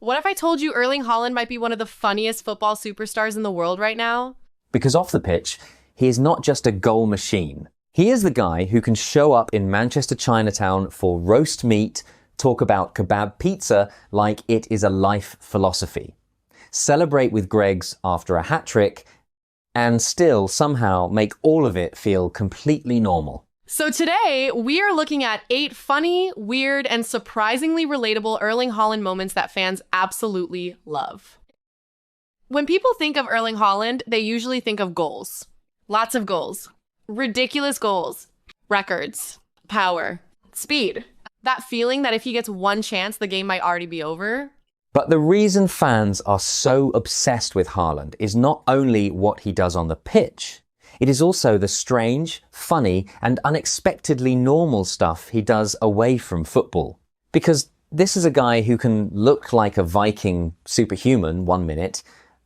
What if I told you Erling Haaland might be one of the funniest football superstars in the world right now? Because off the pitch, he is not just a goal machine. He is the guy who can show up in Manchester Chinatown for roast meat, talk about kebab pizza like it is a life philosophy, celebrate with Greggs after a hat-trick, and still somehow make all of it feel completely normal. So today, we are looking at 8 funny, weird, and surprisingly relatable Erling Haaland moments that fans absolutely love. When people think of Erling Haaland, they usually think of goals. Lots of goals. Ridiculous goals. Records. Power. Speed. That feeling that if he gets one chance, the game might already be over. But the reason fans are so obsessed with Haaland is not only what he does on the pitch, it is also the strange, funny, and unexpectedly normal stuff he does away from football. Because this is a guy who can look like a Viking superhuman 1 minute,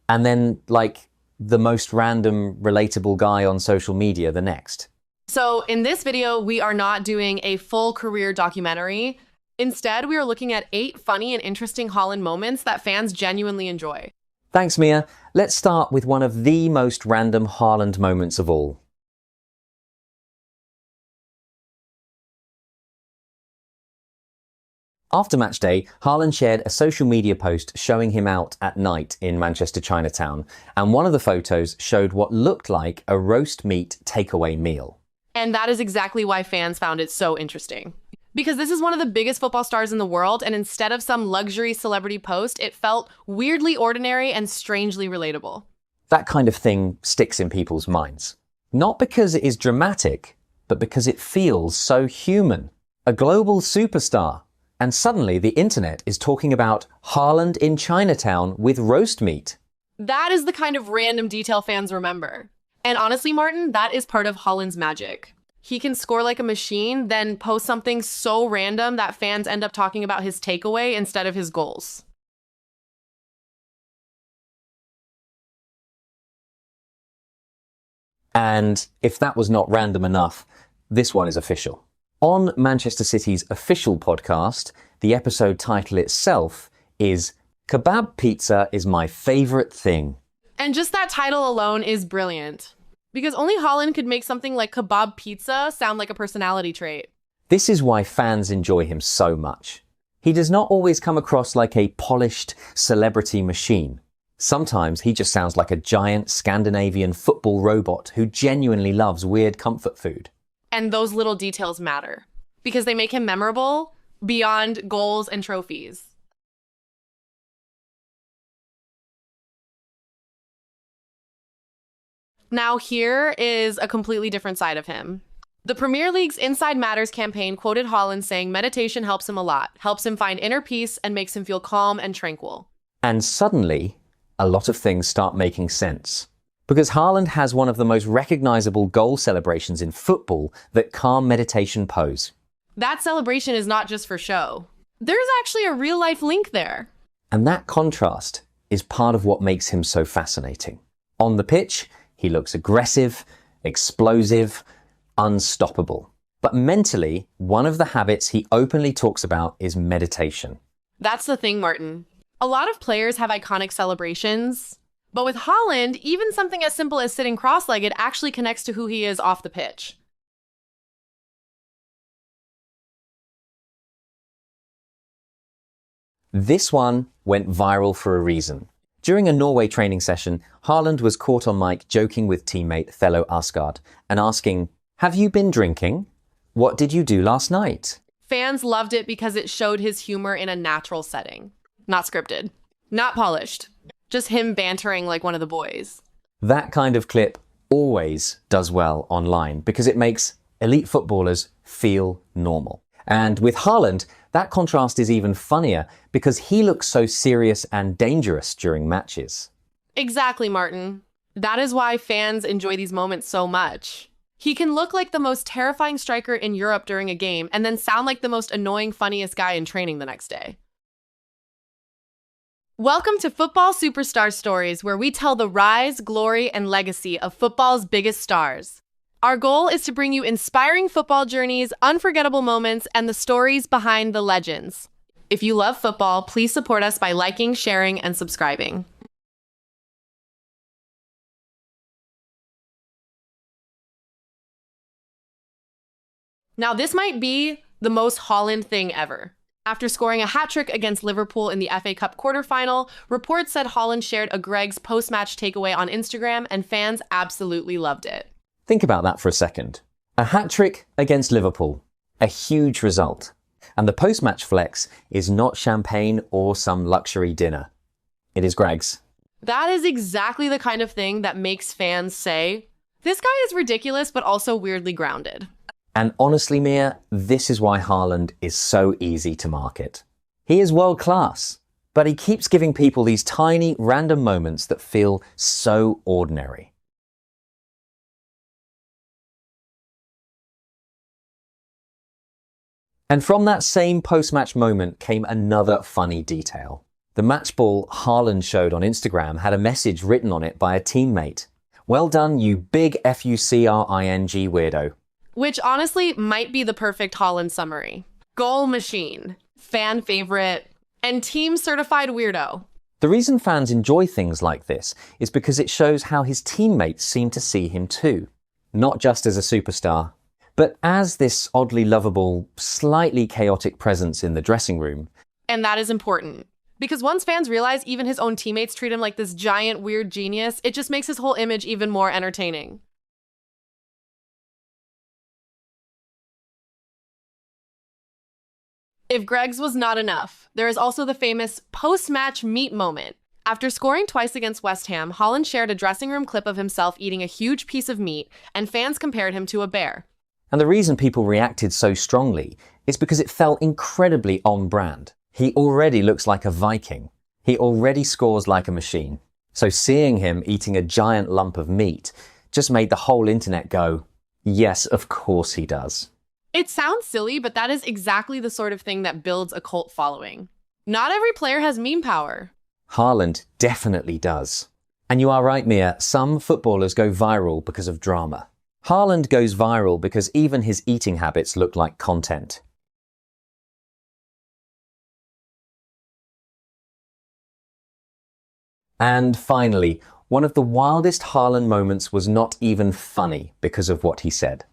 and then like the most random, relatable guy on social media the next. So in this video, we are not doing a full career documentary. Instead, we are looking at 8 funny and interesting Haaland moments that fans genuinely enjoy. Thanks, Mia. Let's start with one of the most random Haaland moments of all. After match day, Haaland shared a social media post showing him out at night in Manchester Chinatown, and one of the photos showed what looked like a roast meat takeaway meal. And that is exactly why fans found it so interesting. Because this is one of the biggest football stars in the world, and instead of some luxury celebrity post, it felt weirdly ordinary and strangely relatable. That kind of thing sticks in people's minds. Not because it is dramatic, but because it feels so human. A global superstar. And suddenly the internet is talking about Haaland in Chinatown with roast meat. That is the kind of random detail fans remember. And honestly, Martin, that is part of Haaland's magic. He can score like a machine, then post something so random that fans end up talking about his takeaway instead of his goals. And if that was not random enough, this one is official. On Manchester City's official podcast, the episode title itself is Kebab Pizza is My Favorite Thing. And just that title alone is brilliant. Because only Haaland could make something like kebab pizza sound like a personality trait. This is why fans enjoy him so much. He does not always come across like a polished celebrity machine. Sometimes he just sounds like a giant Scandinavian football robot who genuinely loves weird comfort food. And those little details matter. Because they make him memorable beyond goals and trophies. Now here is a completely different side of him. The Premier League's Inside Matters campaign quoted Haaland saying meditation helps him a lot, helps him find inner peace and makes him feel calm and tranquil. And suddenly, a lot of things start making sense. Because Haaland has one of the most recognizable goal celebrations in football that calm meditation pose. That celebration is not just for show. There's actually a real-life link there. And that contrast is part of what makes him so fascinating. On the pitch, he looks aggressive, explosive, unstoppable. But mentally, one of the habits he openly talks about is meditation. That's the thing, Martin. A lot of players have iconic celebrations, but with Haaland, even something as simple as sitting cross-legged actually connects to who he is off the pitch. This one went viral for a reason. During a Norway training session, Haaland was caught on mic joking with teammate Thello Asgard and asking, "Have you been drinking? What did you do last night?" Fans loved it because it showed his humor in a natural setting. Not scripted. Not polished. Just him bantering like one of the boys. That kind of clip always does well online because it makes elite footballers feel normal. And with Haaland, that contrast is even funnier because he looks so serious and dangerous during matches. Exactly, Martin. That is why fans enjoy these moments so much. He can look like the most terrifying striker in Europe during a game and then sound like the most annoying, funniest guy in training the next day. Welcome to Football Superstar Stories, where we tell the rise, glory, and legacy of football's biggest stars. Our goal is to bring you inspiring football journeys, unforgettable moments, and the stories behind the legends. If you love football, please support us by liking, sharing, and subscribing. Now, this might be the most Haaland thing ever. After scoring a hat-trick against Liverpool in the FA Cup quarterfinal, reports said Haaland shared a Greg's post-match takeaway on Instagram, and fans absolutely loved it. Think about that for a second. A hat-trick against Liverpool. A huge result. And the post-match flex is not champagne or some luxury dinner. It is Greg's. That is exactly the kind of thing that makes fans say, "This guy is ridiculous, but also weirdly grounded." And honestly, Mia, this is why Haaland is so easy to market. He is world class, but he keeps giving people these tiny, random moments that feel so ordinary. And from that same post-match moment came another funny detail. The match ball Haaland showed on Instagram had a message written on it by a teammate. "Well done, you big FUCRING weirdo." Which honestly might be the perfect Haaland summary. Goal machine, fan favorite, and team certified weirdo. The reason fans enjoy things like this is because it shows how his teammates seem to see him too. Not just as a superstar, but as this oddly lovable, slightly chaotic presence in the dressing room. And that is important. Because once fans realize even his own teammates treat him like this giant weird genius, it just makes his whole image even more entertaining. If Greg's was not enough, there is also the famous post-match meat moment. After scoring twice against West Ham, Haaland shared a dressing room clip of himself eating a huge piece of meat, and fans compared him to a bear. And the reason people reacted so strongly is because it felt incredibly on brand. He already looks like a Viking. He already scores like a machine. So seeing him eating a giant lump of meat just made the whole internet go, "Yes, of course he does." It sounds silly, but that is exactly the sort of thing that builds a cult following. Not every player has meme power. Haaland definitely does. And you are right, Mia, some footballers go viral because of drama. Haaland goes viral because even his eating habits look like content. And finally, one of the wildest Haaland moments was not even funny because of what he said.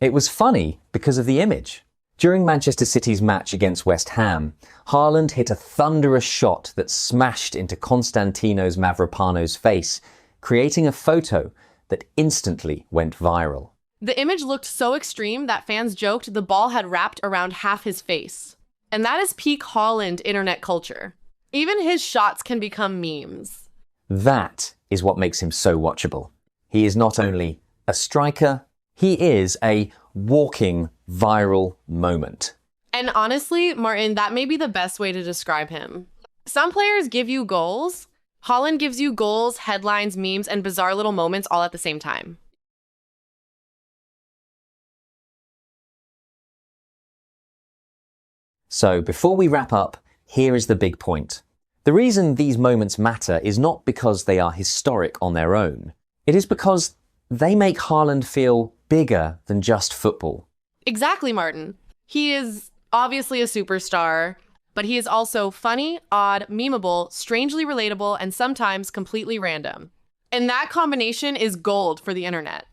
It was funny because of the image. During Manchester City's match against West Ham, Haaland hit a thunderous shot that smashed into Constantinos Mavropanos' face, creating a photo that instantly went viral. The image looked so extreme that fans joked the ball had wrapped around half his face. And that is peak Haaland internet culture. Even his shots can become memes. That is what makes him so watchable. He is not only a striker, he is a walking viral moment. And honestly, Martin, that may be the best way to describe him. Some players give you goals. Haaland gives you goals, headlines, memes, and bizarre little moments all at the same time. So before we wrap up, here is the big point. The reason these moments matter is not because they are historic on their own. It is because they make Haaland feel bigger than just football. Exactly, Martin. He is obviously a superstar, but he is also funny, odd, memeable, strangely relatable, and sometimes completely random. And that combination is gold for the internet.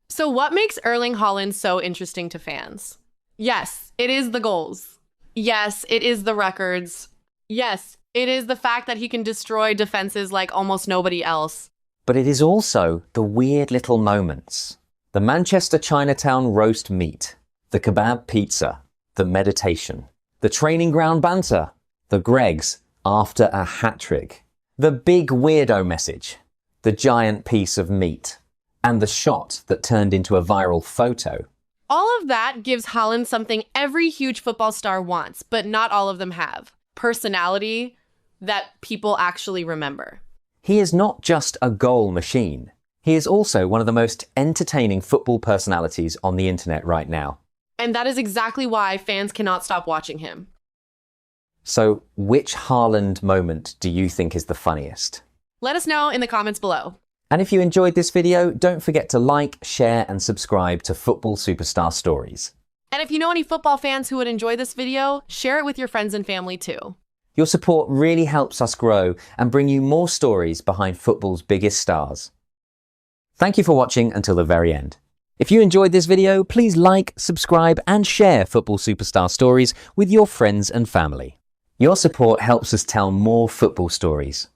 So what makes Erling Haaland so interesting to fans? Yes, it is the goals. Yes, it is the records. Yes, it is the fact that he can destroy defenses like almost nobody else. But it is also the weird little moments. The Manchester Chinatown roast meat, the Kebab pizza, the meditation, the training ground banter, the Greg's after a hat-trick, the big weirdo message, the giant piece of meat, and the shot that turned into a viral photo. All of that gives Haaland something every huge football star wants, but not all of them have. Personality that people actually remember. He is not just a goal machine. He is also one of the most entertaining football personalities on the internet right now. And that is exactly why fans cannot stop watching him. So, which Haaland moment do you think is the funniest? Let us know in the comments below. And if you enjoyed this video, don't forget to like, share, and subscribe to Football Superstar Stories. And if you know any football fans who would enjoy this video, share it with your friends and family too. Your support really helps us grow and bring you more stories behind football's biggest stars. Thank you for watching until the very end. If you enjoyed this video, please like, subscribe and share football superstar stories with your friends and family. Your support helps us tell more football stories.